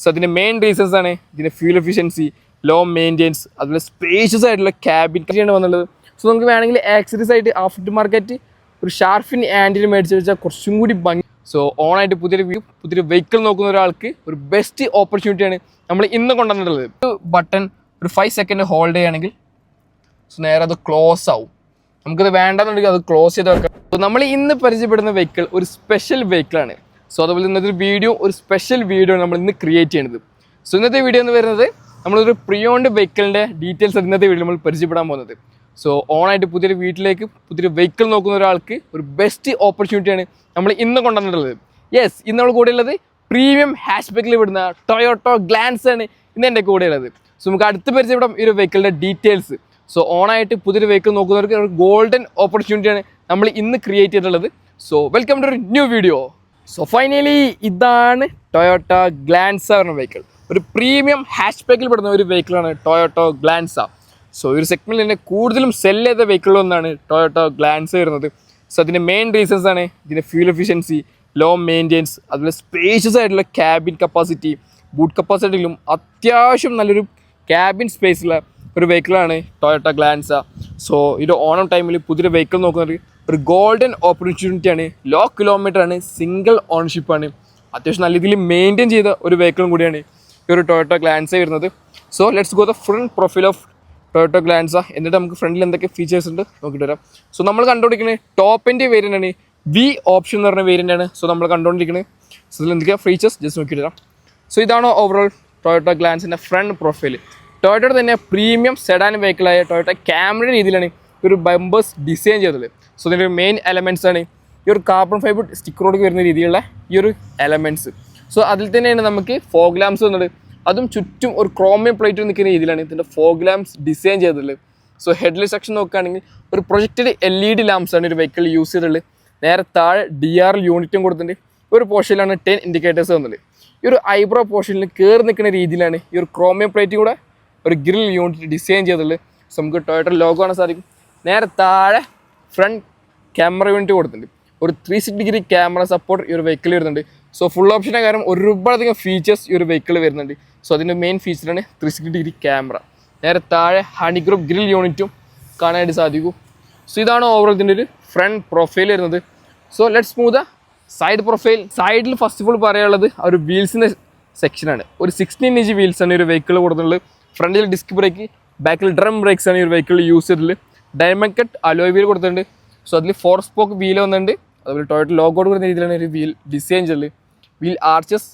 So അതിൻ്റെ main reasons ആണ് ഇതിൻ്റെ ഫ്യൂൽ എഫിഷ്യൻസി, ലോ മെയിൻ്റെനൻസ്, അതുപോലെ സ്പേഷ്യസ് ആയിട്ടുള്ള ക്യാബിൻ ആണ് വന്നുള്ളത്. സോ നമുക്ക് വേണമെങ്കിൽ ആക്സറീസ് ആയിട്ട് ആഫ്റ്റർ മാർക്കറ്റ് ഒരു ഷാർഫിൻ ആൻറ്റിൽ മേടിച്ച് വെച്ചാൽ കുറച്ചും കൂടി ഭംഗി. സോ ഓണായിട്ട് പുതിയൊരു വെഹിക്കിൾ നോക്കുന്ന ഒരാൾക്ക് ഒരു ബെസ്റ്റ് ഓപ്പർച്യൂണിറ്റിയാണ് നമ്മൾ ഇന്ന് കൊണ്ടുവന്നിട്ടുള്ളത്. ഒരു ബട്ടൺ ഒരു 5 സെക്കൻഡ് ഹോൾഡ് ചെയ്യുകയാണെങ്കിൽ സോ നേരെ അത് ക്ലോസ് ആവും. നമുക്കത് വേണ്ടെന്നുണ്ടെങ്കിൽ അത് ക്ലോസ് ചെയ്ത് വെക്കാം. സോ നമ്മൾ ഇന്ന് പരിചയപ്പെടുന്ന വെഹിക്കിൾ ഒരു സ്പെഷ്യൽ വെഹിക്കിളാണ്. സോ അതുപോലെ ഇന്നത്തെ ഒരു സ്പെഷ്യൽ വീഡിയോ ആണ് നമ്മൾ ഇന്ന് ക്രിയേറ്റ് ചെയ്യുന്നത്. സോ ഇന്നത്തെ വീഡിയോ എന്ന് പറയുന്നത് നമ്മളൊരു പ്രിയോണ്ട് വെഹിക്കിളിൻ്റെ ഡീറ്റെയിൽസ് ഇന്നത്തെ വീഡിയോ നമ്മൾ പരിചയപ്പെടാൻ പോകുന്നത്. സോ ഓണായിട്ട് പുതിയൊരു വെഹിക്കിൾ നോക്കുന്ന ഒരാൾക്ക് ഒരു ബെസ്റ്റ് ഓപ്പർച്യൂണിറ്റിയാണ് നമ്മൾ ഇന്ന് കൊണ്ടുവന്നിട്ടുള്ളത്. യെസ്, ഇന്ന് നമ്മൾ കൂടെ ഉള്ളത് പ്രീമിയം ഹാഷ് ബാക്കിൽ വിടുന്ന ടൊയോട്ടോ ഗ്ലാൻസ് ആണ് ഇന്ന് എൻ്റെ കൂടെ ഉള്ളത്. സോ നമുക്ക് അടുത്ത് പരിചയപ്പെടാം ഈ ഒരു വെഹിക്കിളിൻ്റെ ഡീറ്റെയിൽസ്. സോ ഓണായിട്ട് പുതിയൊരു വെഹിക്കിൾ നോക്കുന്നവർക്ക് ഒരു ഗോൾഡൻ ഓപ്പർച്യൂണിറ്റിയാണ് നമ്മൾ ഇന്ന് ക്രിയേറ്റ് ചെയ്തിട്ടുള്ളത്. സോ വെൽക്കം ടു ഒരു ന്യൂ വീഡിയോ. സോ ഫൈനലി ഇതാണ് ടൊയോട്ട ഗ്ലാൻസ പറഞ്ഞ വെഹിക്കിൾ. ഒരു പ്രീമിയം ഹാഷ് ബാക്കിൽ പെടുന്ന ഒരു വെഹിക്കിളാണ് ടൊയോട്ടോ ഗ്ലാൻസ. സോ ഈ ഒരു സെഗ്മെൻറ്റിൽ തന്നെ കൂടുതലും സെൽ ചെയ്ത വെഹിക്കിളൊന്നാണ് ടൊയോട്ടോ ഗ്ലാൻസ വരുന്നത്. സോ അതിൻ്റെ മെയിൻ റീസൺസ് ആണ് ഇതിൻ്റെ ഫ്യൂൽ എഫിഷ്യൻസി, ലോ മെയിൻ്റെനൻസ്, അതുപോലെ സ്പേഷ്യസ് ആയിട്ടുള്ള ക്യാബിൻ കപ്പാസിറ്റി, ബൂട്ട് കപ്പാസിറ്റിയിലും അത്യാവശ്യം നല്ലൊരു ക്യാബിൻ സ്പേസുള്ള ഒരു വെഹിക്കിളാണ് ടൊയോട്ട ഗ്ലാൻസ. സോ ഇത് ഓണം ടൈമിൽ പുതിയൊരു വെഹിക്കിൾ നോക്കുന്നത് ഒരു ഗോൾഡൻ ഓപ്പർച്യൂണിറ്റിയാണ്. ലോ കിലോമീറ്റർ ആണ്, സിംഗിൾ ഓണർഷിപ്പാണ്, അത്യാവശ്യം നല്ല രീതിയിൽ മെയിൻറ്റെയിൻ ചെയ്ത ഒരു വെഹിക്കിളും കൂടിയാണ് ഈ ഒരു ടൊയോട്ടോ ഗ്ലാൻസ വരുന്നത്. So let's go the front profile of Toyota Glanza. എന്നിട്ട് നമുക്ക് ഫ്രണ്ടിൽ എന്തൊക്കെ ഫീച്ചേഴ്സ് ഉണ്ട് നോക്കിയിട്ട് വരാം. സോ നമ്മൾ കണ്ടുകൊണ്ടിരിക്കുന്നത് ടോപ്പ് എൻ്റെ വേരിയൻ്റ് ആണ്, വി ഓപ്ഷൻ എന്ന് പറഞ്ഞ വേരിയൻ്റ് ആണ്. സോ നമ്മൾ കണ്ടുകൊണ്ടിരിക്കുന്നത് സോ ഇതിൽ എന്തൊക്കെയാണ് ഫീച്ചേഴ്സ് ജസ്റ്റ് നോക്കിയിട്ട് വരാം. സോ ഇതാണ് ഓവറോൾ ടൊയോട്ടോ ഗ്ലാൻസിൻ്റെ ഫ്രണ്ട് പ്രൊഫൈൽ. ടൊയോട്ടയുടെ തന്നെ പ്രീമിയം സെഡാൻ വെഹിക്കിളായ ടൊയോട്ടോ ക്യാമറ രീതിയിലാണ് ഈ ഒരു ബമ്പേഴ്സ് ഡിസൈൻ ചെയ്തത്. സോ ഇതിൻ്റെ ഒരു മെയിൻ എലമെൻറ്റ്സ് ആണ് ഈ ഒരു കാർബൺ ഫൈബർ സ്റ്റിക്കറോട് വരുന്ന രീതിയിലുള്ള ഈ ഒരു എലമെൻറ്റ്സ്. സോ അതിൽ തന്നെയാണ് നമുക്ക് ഫോഗ് ലാംപ്സ് വന്നത്. അതും ചുറ്റും ഒരു ക്രോമിയം പ്ലേറ്റ് നിൽക്കുന്ന രീതിയിലാണ് ഇതിൻ്റെ ഫോഗ് ലാംപ്സ് ഡിസൈൻ ചെയ്തിട്ടുള്ളത്. സോ ഹെഡ്ലൈറ്റ് സെക്ഷൻ നോക്കുകയാണെങ്കിൽ ഒരു പ്രൊജക്റ്റഡ് LED ലാംപ്സ് ആണ് ഒരു വെഹിക്കിൾ യൂസ് ചെയ്തിട്ടുള്ളത്. നേരെ താഴെ DRL യൂണിറ്റും കൊടുത്തിട്ടുണ്ട്. ഒരു പോർഷനിലാണ് 10 ഇൻഡിക്കേറ്റേഴ്സ് വന്നത്. ഈ ഒരു ഐബ്രോ പോർഷനിൽ കയറി നിൽക്കുന്ന രീതിയിലാണ് ഈ ഒരു ക്രോമിയം പ്ലേറ്റ് കൂടെ ഒരു ഗ്രിൽ യൂണിറ്റ് ഡിസൈൻ ചെയ്തിട്ടുള്ളത്. സോ നമുക്ക് ടൊയോട്ടോ ലോഗോ കാണാൻ സാധിക്കും. നേരെ താഴെ ഫ്രണ്ട് ക്യാമറ യൂണിറ്റ് കൊടുത്തിട്ടുണ്ട്. ഒരു 360 ഡിഗ്രി ക്യാമറ സപ്പോർട്ട് ഈ ഒരു വെഹിക്കിൾ വരുന്നുണ്ട്. സോ ഫുൾ ഓപ്ഷൻ്റെ കാര്യം ഒരുപാടധികം ഫീച്ചേഴ്സ് ഈ ഒരു വെഹിക്കിൾ വരുന്നുണ്ട്. സോ അതിൻ്റെ മെയിൻ ഫീച്ചറാണ് 360 ഡിഗ്രി ക്യാമറ. നേരെ താഴെ ഹണിഗ്രൂപ്പ് ഗ്രിൽ യൂണിറ്റും കാണാനായിട്ട് സാധിക്കും. സോ ഇതാണ് ഓവറോൾ ഇതിൻ്റെ ഒരു ഫ്രണ്ട് പ്രൊഫൈൽ വരുന്നത്. So let's move the side profile. സൈഡിൽ ഫസ്റ്റ് ഓഫ് ഓൾ പറയാനുള്ളത് ആ ഒരു വീൽസിൻ്റെ സെക്ഷനാണ്. ഒരു 16 ഇഞ്ച് വീൽസാണ് ഈ ഒരു വെഹിക്കിൾ കൊടുത്തിട്ടുള്ളത്. ഫ്രണ്ടിൽ ഡിസ്ക് ബ്രേക്ക്, ബാക്കിൽ ഡ്രം ബ്രേക്സ് ആണ് ഈ ഒരു വെഹിക്കിൾ യൂസ് ചെയ്തിട്ടുള്ളത്. ഡയമണ്ട് കട്ട് അലോയ് വീൽ കൊടുത്തിട്ടുണ്ട്. സോ അതിൽ 4 സ്പോക്ക് വീൽ വന്നിട്ടുണ്ട്. അതുപോലെ ടൊയോട്ടോ ലോഗോ കൊടുക്കുന്ന രീതിയിലാണ് ഒരു വീൽ ഡിസൈൻ ചെയ്തത്. Wheel arches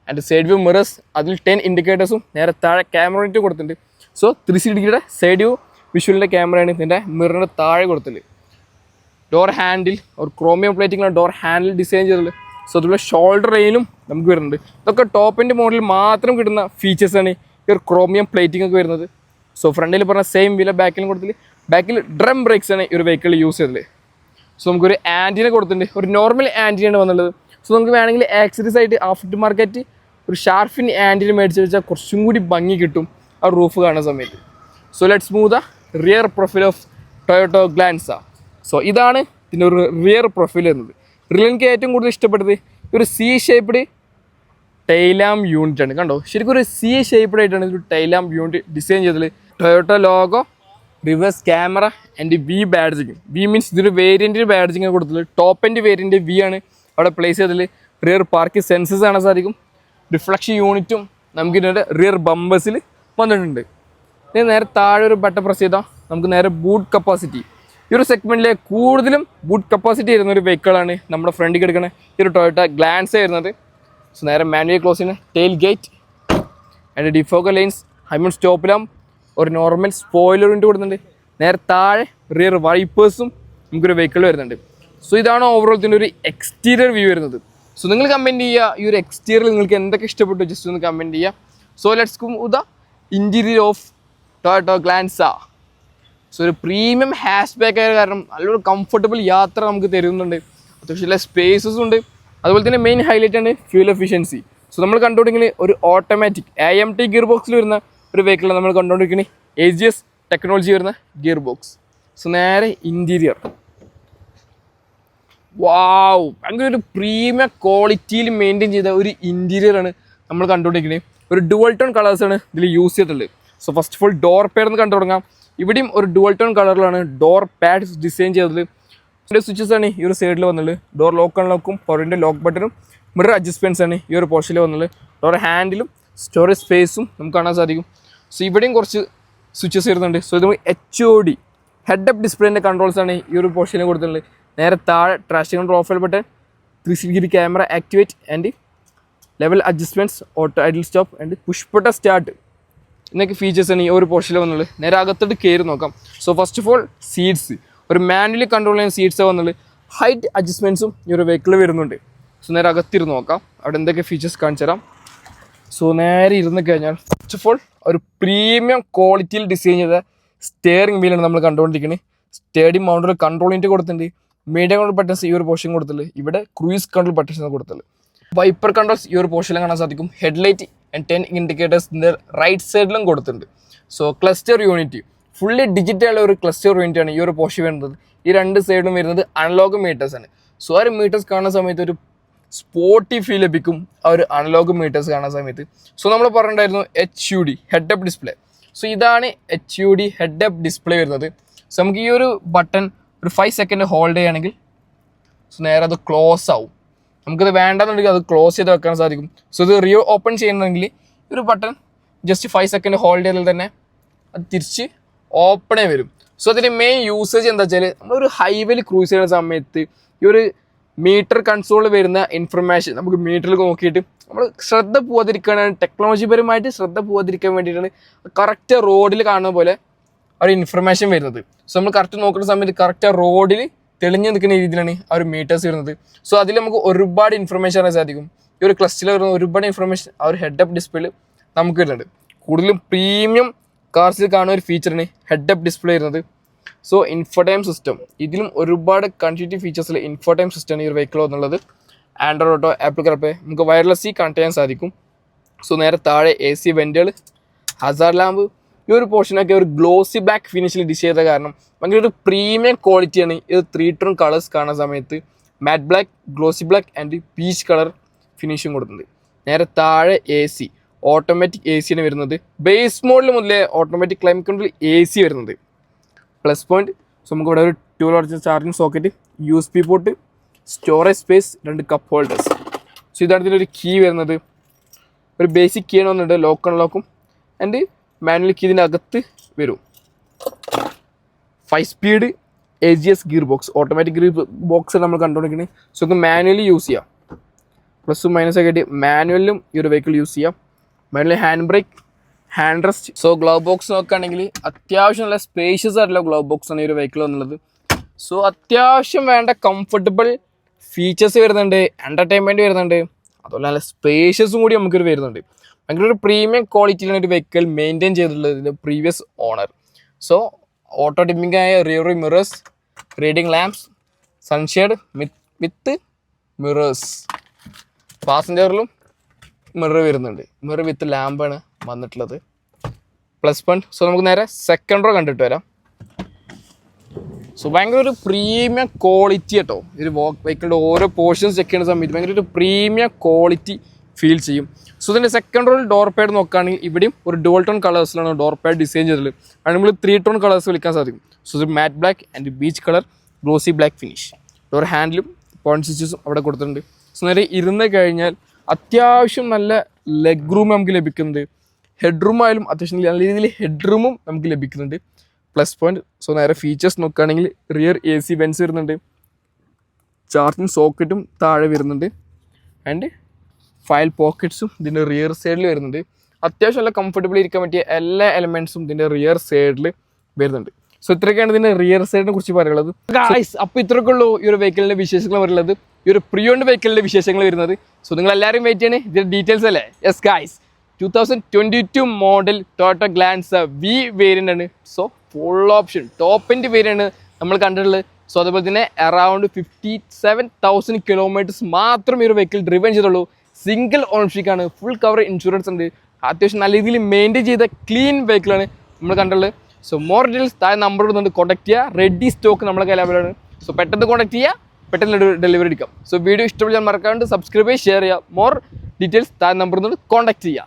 and side view mirrors, അതിൽ 10 ഇൻഡിക്കേറ്റേഴ്സും നേരെ താഴെ ക്യാമറ യൂണിറ്റ് കൊടുത്തിട്ടുണ്ട്. സോ 360 ഡിഗ്രിയുടെ സൈഡ് വ്യൂ വിഷ്വലിൻ്റെ ക്യാമറയാണ് ഇതിൻ്റെ മിററിൻ്റെ താഴെ കൊടുത്തിട്ടുണ്ട്. ഡോർ ഹാൻഡിൽ ഒരു ക്രോമിയം പ്ലേറ്റിംഗിലാണ് ഡോർ ഹാൻഡിൽ ഡിസൈൻ ചെയ്തിട്ടുള്ളത്. സോ അതുപോലെ ഷോൾഡർ റെയിലും നമുക്ക് വരുന്നുണ്ട്. ഇതൊക്കെ ടോപ്പിൻ്റെ മോഡലിൽ മാത്രം കിട്ടുന്ന ഫീച്ചേഴ്സാണ് ഈ ഒരു ക്രോമിയം പ്ലേറ്റിംഗ് ഒക്കെ വരുന്നത്. സോ ഫ്രണ്ടിൽ പറഞ്ഞ സെയിം വീല ബാക്കിലും കൊടുത്തില്ല. ബാക്കിൽ ഡ്രം ബ്രേക്സ് ആണ് ഈ ഒരു വെഹിക്കിൾ യൂസ് ചെയ്തത്. സോ നമുക്കൊരു ആൻറ്റിന കൊടുത്തിട്ടുണ്ട്. ഒരു നോർമൽ ആൻറ്റിനാണ് വന്നുള്ളത്. സോ നമുക്ക് വേണമെങ്കിൽ ആക്സറീസ് ആയിട്ട് ആഫ്റ്റർ മാർക്കറ്റ് ഒരു ഷാർഫിൻ ആൻറ്റിന മേടിച്ച് വെച്ചാൽ കുറച്ചും കൂടി ഭംഗി കിട്ടും ആ റൂഫ് കാണുന്ന സമയത്ത്. So let's move the rear profile of Toyota Glanza. So ഇതാണ് ഇതിൻ്റെ ഒരു റിയർ പ്രൊഫൈൽ വരുന്നത്. റിയർ എനിക്ക് ഏറ്റവും കൂടുതൽ ഇഷ്ടപ്പെട്ടത് ഒരു C ഷേപ്പ്ഡ് ടൈലാം യൂണിറ്റ് ആണ്. കണ്ടോ, ശരിക്കും ഒരു C ഷേപ്പ്ഡ് ആയിട്ടാണ് ഒരു ടൈലാം യൂണിറ്റ് ഡിസൈൻ ചെയ്തത്. Toyota logo, reverse camera and V badging. V means ഇതൊരു വേരിയൻറ്റിന് ബാഡ്ജിങ് കൊടുത്തത്. ടോപ്പ് എൻ്റെ വേരിയൻ്റ് V ആണ് അവിടെ പ്ലേസ് ചെയ്തതിൽ. റിയർ പാർക്കിംഗ് സെൻസസ് കാണാൻ സാധിക്കും. റിഫ്ലക്ഷൻ യൂണിറ്റും നമുക്ക് ഇതിൻ്റെ റിയർ ബമ്പേഴ്സിൽ വന്നിട്ടുണ്ട്. ഇനി നേരെ താഴെ ഒരു ബട്ടൺ പ്രസ് ചെയ്താൽ നമുക്ക് നേരെ ബൂട്ട് കപ്പാസിറ്റി. ഈ ഒരു സെഗ്മെൻറ്റിലെ കൂടുതലും ബൂട്ട് കപ്പാസിറ്റി വരുന്ന ഒരു വെഹിക്കിളാണ് നമ്മുടെ ഫ്രണ്ടിൽ കിടക്കുന്ന ഈ ഒരു ടൊയോട്ടോ ഗ്ലാൻസ വരുന്നത്. സോ നേരെ മാനുവൽ ക്ലോസിന് tail gate and defogger lines, high mount stop lamp, ഒരു നോർമൽ സ്പോയിലർ യൂണിറ്റ് കൊടുക്കുന്നുണ്ട്. നേരെ താഴെ റിയർ വൈപ്പേഴ്സും നമുക്കൊരു വെഹിക്കിൾ വരുന്നുണ്ട്. സോ ഇതാണ് ഓവറോൾ ഇതിൻ്റെ ഒരു എക്സ്റ്റീരിയർ വ്യൂ വരുന്നത്. സോ നിങ്ങൾ കമൻറ്റ് ചെയ്യുക ഈ ഒരു എക്സ്റ്റീരിയർ നിങ്ങൾക്ക് എന്തൊക്കെ ഇഷ്ടപ്പെട്ടു ജസ്റ്റ് ഒന്ന് കമൻറ്റ് ചെയ്യുക. So let's come with the interior of Toyota Glanza. So ഒരു പ്രീമിയം ഹാഷ് ബാക്ക് ആയ കാരണം നല്ലൊരു കംഫർട്ടബിൾ യാത്ര നമുക്ക് തരുന്നുണ്ട്. അത്യാവശ്യം സ്പേസസും ഉണ്ട്. അതുപോലെ തന്നെ മെയിൻ ഹൈലൈറ്റ് ആണ് ഫ്യൂൽ എഫിഷ്യൻസി. സോ നമ്മൾ കണ്ടുകൊണ്ടിരിക്കുന്നത് ഒരു ഓട്ടോമാറ്റിക് AMT ഗിയർ ബോക്സിൽ വരുന്ന ഒരു വെഹിക്കിളാണ് നമ്മൾ കണ്ടുകൊണ്ടിരിക്കുന്നത്. AGS ടെക്നോളജി വരുന്ന ഗിയർ ബോക്സ്. സോ നേരെ ഇൻറ്റീരിയർ, വാവ്, ഭയങ്കര ഒരു പ്രീമിയം ക്വാളിറ്റിയിൽ മെയിൻറ്റെയിൻ ചെയ്ത ഒരു ഇൻറ്റീരിയറാണ് നമ്മൾ കണ്ടുകൊണ്ടിരിക്കുന്നത്. ഒരു ഡുവൽ ടോൺ കളേഴ്സാണ് ഇതിൽ യൂസ് ചെയ്തിട്ടുള്ളത്. So first of all door pad എന്ന് കണ്ടു തുടങ്ങാം. ഇവിടെയും ഒരു ഡുവൽ ടോൺ കളറിലാണ് ഡോർ പാഡ് ഡിസൈൻ ചെയ്തത്. ഇതിൻ്റെ സ്വിച്ചസ് ആണ് ഈ ഒരു സൈഡിൽ വന്നുള്ളത്. ഡോർ ലോക്ക് അൺലോക്കും പവറിൻ്റെ ലോക്ക് ബട്ടണും മിറർ അഡ്ജസ്റ്റ്മെൻറ്റ്സ് ആണ് ഈ ഒരു പോർഷനിൽ വന്നുള്ളത്. ഡോർ ഹാൻഡിലും സ്റ്റോറേജ് സ്പേസും നമുക്ക് കാണാൻ സാധിക്കും. സോ ഇവിടെയും കുറച്ച് സ്വിച്ചസ് വരുന്നുണ്ട്. സോ ഇത് HOD ഹെഡ് അപ്പ് ഡിസ്പ്ലേൻ്റെ കൺട്രോൾസ് ആണ് ഈ ഒരു പോർഷനിൽ കൊടുത്തിട്ടുള്ളത്. നേരെ താഴെ traction control off button, 360 camera activate and level adjustments, auto idle stop and push button start എന്നൊക്കെ ഫീച്ചേഴ്സാണ് ഈ ഒരു പോർഷനിൽ വന്നുള്ളത്. നേരെ അകത്തോട്ട് കയറി നോക്കാം. So first of all seats ഒരു മാനുവലി കൺട്രോൾ ചെയ്യുന്ന സീറ്റ്സാണ് വന്നുള്ളത്. ഹൈറ്റ് അഡ്ജസ്റ്റ്മെൻറ്റ്സും ഈ ഒരു വെഹിക്കിളിൽ വരുന്നുണ്ട്. സോ നേരെ അകത്തിരുന്ന് നോക്കാം അവിടെ എന്തൊക്കെ ഫീച്ചേഴ്സ് കാണിച്ചു തരാം. സോ നേരെ ഇരുന്ന് കഴിഞ്ഞാൽ ഫസ്റ്റ് ഓഫ് ഓൾ ഒരു പ്രീമിയം ക്വാളിറ്റിയിൽ ഡിസൈൻ ചെയ്ത സ്റ്റിയറിംഗ് വീലാണ് നമ്മൾ കണ്ടുകൊണ്ടിരിക്കുന്നത്. സ്റ്റേഡിയം മൗണ്ടിൽ കൺട്രോൾ യൂണിറ്റ് കൊടുത്തിട്ടുണ്ട്. മീഡിയം കൺട്രോൾ ബട്ടൺസ് ഈ ഒരു പോർഷൻ കൊടുത്തിട്ടുണ്ട്. ഇവിടെ ക്രൂയിസ് കൺട്രോൾ ബട്ടൺസ് കൊടുത്തിട്ടുണ്ട്. വൈപ്പർ കൺട്രോൾസ് ഈ ഒരു പോർഷനിലും കാണാൻ സാധിക്കും. ഹെഡ്ലൈറ്റ് ആൻഡ് 10 ഇൻഡിക്കേറ്റേഴ്സിൻ്റെ റൈറ്റ് സൈഡിലും കൊടുത്തിട്ടുണ്ട്. So cluster unit fully digital ഒരു ക്ലസ്റ്റർ യൂണിറ്റ് ആണ് ഈ ഒരു പോർഷൻ വരുന്നത്. ഈ രണ്ട് സൈഡിലും വരുന്നത് അനലോഗ് മീറ്റേഴ്സ് ആണ്. സോ ആ ഒരു മീറ്റേഴ്സ് കാണുന്ന സമയത്ത് ഒരു സ്പോർട്ടി ഫീൽ ലഭിക്കും ആ ഒരു അനലോഗ് മീറ്റേഴ്സ് കാണുന്ന സമയത്ത്. സോ നമ്മൾ പറഞ്ഞിട്ടുണ്ടായിരുന്നു HUD head up display. So ഇതാണ് HUD ഹെഡ് അപ്പ് ഡിസ്പ്ലേ വരുന്നത്. സോ നമുക്ക് ഈ ഒരു ബട്ടൺ ഒരു 5 സെക്കൻഡ് ഹോൾഡ് ചെയ്യുകയാണെങ്കിൽ സോ നേരെ അത് ക്ലോസ് ആവും. നമുക്കത് വേണ്ടെന്നുണ്ടെങ്കിൽ അത് ക്ലോസ് ചെയ്ത് വെക്കാൻ സാധിക്കും. സോ ഇത് റിയോ ഓപ്പൺ ചെയ്യണമെങ്കിൽ ഈ ഒരു ബട്ടൺ ജസ്റ്റ് 5 സെക്കൻഡ് ഹോൾഡ് ചെയ്താൽ തന്നെ അത് തിരിച്ച് ഓപ്പണേ വരും. സോ അതിൻ്റെ മെയിൻ യൂസേജ് എന്താ വെച്ചാൽ നമ്മളൊരു ഹൈവേയിൽ ക്രൂസ് ചെയ്യുന്ന സമയത്ത് ഈ ഒരു മീറ്റർ കൺസോളിൽ വരുന്ന ഇൻഫർമേഷൻ നമുക്ക് മീറ്ററിൽ നോക്കിയിട്ട് നമ്മൾ ശ്രദ്ധ പോകാതിരിക്കാനാണ്, ടെക്നോളജിപരമായിട്ട് ശ്രദ്ധ പോകാതിരിക്കാൻ വേണ്ടിയിട്ടാണ് കറക്റ്റ് റോഡിൽ കാണുന്ന പോലെ ഒരു ഇൻഫർമേഷൻ വരുന്നത്. സോ നമ്മൾ കറക്റ്റ് നോക്കുന്ന സമയത്ത് കറക്റ്റ് റോഡിൽ തെളിഞ്ഞു നിൽക്കുന്ന രീതിയിലാണ് ആ ഒരു മീറ്റേഴ്സ് വരുന്നത്. സോ അതിൽ നമുക്ക് ഒരുപാട് ഇൻഫർമേഷൻ അറിയാൻ സാധിക്കും. ഈ ഒരു ക്ലസ്റ്ററിൽ വരുന്ന ഒരുപാട് ഇൻഫർമേഷൻ ആ ഒരു ഹെഡ് അപ്പ് ഡിസ്പ്ലേയിൽ നമുക്ക് വരുന്നുണ്ട്. കൂടുതലും പ്രീമിയം കാർസിൽ കാണുന്ന ഒരു ഫീച്ചറാണ് ഹെഡ് അപ്പ് ഡിസ്പ്ലേ വരുന്നത്. സോ ഇൻഫോടൈം സിസ്റ്റം ഇതിലും ഒരുപാട് കണക്ടിവിറ്റി ഫീച്ചേഴ്സിൽ ഇൻഫോടൈം സിസ്റ്റമാണ് ഈ ഒരു വെഹിക്കിൾ എന്നുള്ളത്. ആൻഡ്രോയിഡ് ഓട്ടോ, ആപ്പിൾ കാർപ്ലേ നമുക്ക് വയർലെസ് കണക്ട് ചെയ്യാൻ സാധിക്കും. സോ നേരെ താഴെ AC വെൻറ്റുകൾ, ഹസാർഡ് ലാമ്പ് ഈ ഒരു പോർഷനൊക്കെ ഒരു ഗ്ലോസി ബ്ലാക്ക് ഫിനിഷിൽ ഡിഷ് ചെയ്ത കാരണം ഭയങ്കര ഒരു പ്രീമിയം ക്വാളിറ്റിയാണ്. ഇത് 3 ടോൺ കളേഴ്സ് കാണുന്ന സമയത്ത് matte black, glossy black and peach colour ഫിനിഷും കൊടുക്കുന്നത്. നേരെ താഴെ AC ഓട്ടോമാറ്റിക് AC ആണ് വരുന്നത്. ബേസ് മോഡിൽ മുതലേ ഓട്ടോമാറ്റിക് ക്ലൈമറ്റ് കൺട്രോൾ AC വരുന്നത്. പ്ലസ് പോയിന്റ് സോ നമുക്ക് ഇവിടെ ഒരു 12 volt charging socket, USB port, storage space, 2 cup holders. So ഇതാണ് ഇതിലൊരു കീ വരുന്നത്. ഒരു ബേസിക് കീ ആണ് വന്നിട്ട് ലോക്ക് അൺലോക്കും ആൻഡ് മാനുവൽ കീ ഇതിനകത്ത് വരും. 5 speed AGS gear box, automatic gear box നമ്മൾ കണ്ടുകൊണ്ടിരിക്കുന്നത്. സോ ഇത് മാനുവലി യൂസ് ചെയ്യാം. പ്ലസും മൈനസൊക്കെ ആയിട്ട് മാനുവലിലും ഈ ഒരു വെഹിക്കിൾ യൂസ് ചെയ്യാം. Manually hand brake, hand rest. So glove box നോക്കുകയാണെങ്കിൽ അത്യാവശ്യം നല്ല സ്പേഷ്യസ് ആയിട്ടുള്ള ഗ്ലൗ ബോക്സ് ആണ് ഈ ഒരു വെഹിക്കിൾ എന്നുള്ളത്. സോ അത്യാവശ്യം വേണ്ട കംഫർട്ടബിൾ ഫീച്ചേഴ്സ് വരുന്നുണ്ട്, എൻ്റർടൈൻമെൻറ്റ് വരുന്നുണ്ട്, അതുപോലെ നല്ല സ്പേഷ്യസും കൂടി നമുക്കൊരു വരുന്നുണ്ട്. ഭയങ്കര ഒരു പ്രീമിയം ക്വാളിറ്റിയിലാണ് ഒരു വെഹിക്കിൾ മെയിൻറ്റെയിൻ ചെയ്തിട്ടുള്ളത് ഇതിൻ്റെ previous owner. So auto dimming ആയ rear mirrors, reading lamps, sunshade with mirrors. പാസഞ്ചറിലും മിറർ വരുന്നുണ്ട്. മിറർ വിത്ത് ലാമ്പാണ് വന്നിട്ടുള്ളത്. പ്ലസ് പോയിന്റ് സോ നമുക്ക് നേരെ സെക്കൻഡ് റോ കണ്ടിട്ട് വരാം. സോ ഭയങ്കര ഒരു പ്രീമിയം ക്വാളിറ്റി കേട്ടോ. ഒരു വെഹിക്കിളിൻ്റെ ഓരോ പോർഷൻസ് ചെക്ക് ചെയ്യുന്ന സമയത്ത് ഭയങ്കര ഒരു പ്രീമിയം ക്വാളിറ്റി ഫീൽ ചെയ്യും. സോ ഇതിൻ്റെ സെക്കൻഡ് റോയിൽ ഡോർ പാഡ് നോക്കുകയാണെങ്കിൽ ഇവിടെയും ഒരു ഡുവൽ ടോൺ കളേഴ്സിലാണ് ഡോർ പാഡ് ഡിസൈൻ ചെയ്തത്. അത് നമ്മൾ 3 ടോൺ കളേഴ്സ് വിളിക്കാൻ സാധിക്കും. സോ ഇത് മാറ്റ് black and beach colour, glossy black finish. Door ഹാൻഡിലും പോയിന്റ് സ്വിച്ചസും അവിടെ കൊടുത്തിട്ടുണ്ട്. സോ നേരെ ഇരുന്ന് കഴിഞ്ഞാൽ അത്യാവശ്യം നല്ല ലെഗ് റൂം നമുക്ക് ലഭിക്കുന്നുണ്ട്. ഹെഡ് റൂം ആയാലും അത്യാവശ്യം നല്ല രീതിയിൽ ഹെഡ് റൂമും നമുക്ക് ലഭിക്കുന്നുണ്ട്. പ്ലസ് പോയിന്റ് സോ നേരെ ഫീച്ചേഴ്സ് നോക്കുകയാണെങ്കിൽ റിയർ AC വെൻസ് വരുന്നുണ്ട്, ചാർജിങ് സോക്കറ്റും താഴെ വരുന്നുണ്ട് ആൻഡ് ഫയൽ പോക്കറ്റ്സും ഇതിൻ്റെ റിയർ സൈഡിൽ വരുന്നുണ്ട്. അത്യാവശ്യം നല്ല കംഫർട്ടബിൾ ഇരിക്കാൻ പറ്റിയ എല്ലാ എലമെൻറ്റ്സും ഇതിൻ്റെ റിയർ സൈഡിൽ വരുന്നുണ്ട്. സോ ഇത്രയൊക്കെയാണ് ഇതിൻ്റെ റിയർ സൈഡിനെ കുറിച്ച് പറയുള്ളത്. അപ്പോൾ ഇത്രയൊക്കെ ഉള്ളൂ ഈ ഒരു വെഹിക്കിളിൻ്റെ വിശേഷങ്ങൾ പറയുന്നത്, ഈ ഒരു പ്രീ ഓൺഡ് വെഹിക്കിളിൻ്റെ വിശേഷങ്ങൾ വരുന്നത്. സോ നിങ്ങൾ എല്ലാവരും വെയിറ്റ് ചെയ്യണേ ഇതിൻ്റെ ഡീറ്റെയിൽസ് അല്ലേ. Yes guys, 2022 model Toyota Glanza V variant ആണ്. So full option top end variant ആണ് നമ്മൾ കണ്ടിട്ടുള്ളത്. സോ അതുപോലെ തന്നെ അറൗണ്ട് 57,000 കിലോമീറ്റേഴ്സ് മാത്രം ഈ ഒരു വെഹിക്കിൾ ഡ്രിവൻ ചെയ്തുള്ളൂ. സിംഗിൾ ഓണർഷിപ്പാണ്, ഫുൾ കവർ ഇൻഷുറൻസ് ഉണ്ട്, അത്യാവശ്യം നല്ല രീതിയിൽ മെയിൻറ്റെയിൻ ചെയ്ത ക്ലീൻ വെഹിക്കിളാണ് നമ്മൾ കണ്ടുള്ളത്. സോ മോർ ഡീറ്റെയിൽസ് താഴെ നമ്പർ ഇടുന്നുണ്ട്, കോൺടാക്ട് ചെയ്യുക. റെഡി സ്റ്റോക്ക് നമ്മളെ കയ്യിൽ അവൈലബിൾ ആണ്. സോ പെട്ടെന്ന് കോൺടാക്ട് ചെയ്യുക, പെട്ടെന്ന് ഡെലിവറി എടുക്കാം. സോ വീഡിയോ ഇഷ്ടപ്പെട്ടാൽ മറക്കാണ്ട് സബ്സ്ക്രൈബ് ചെയ്യുക, ഷെയർ ചെയ്യുക. മോർ ഡീറ്റെയിൽസ് താഴെ നമ്പർ ഇടുന്നുണ്ട്, കോൺടാക്ട് ചെയ്യുക.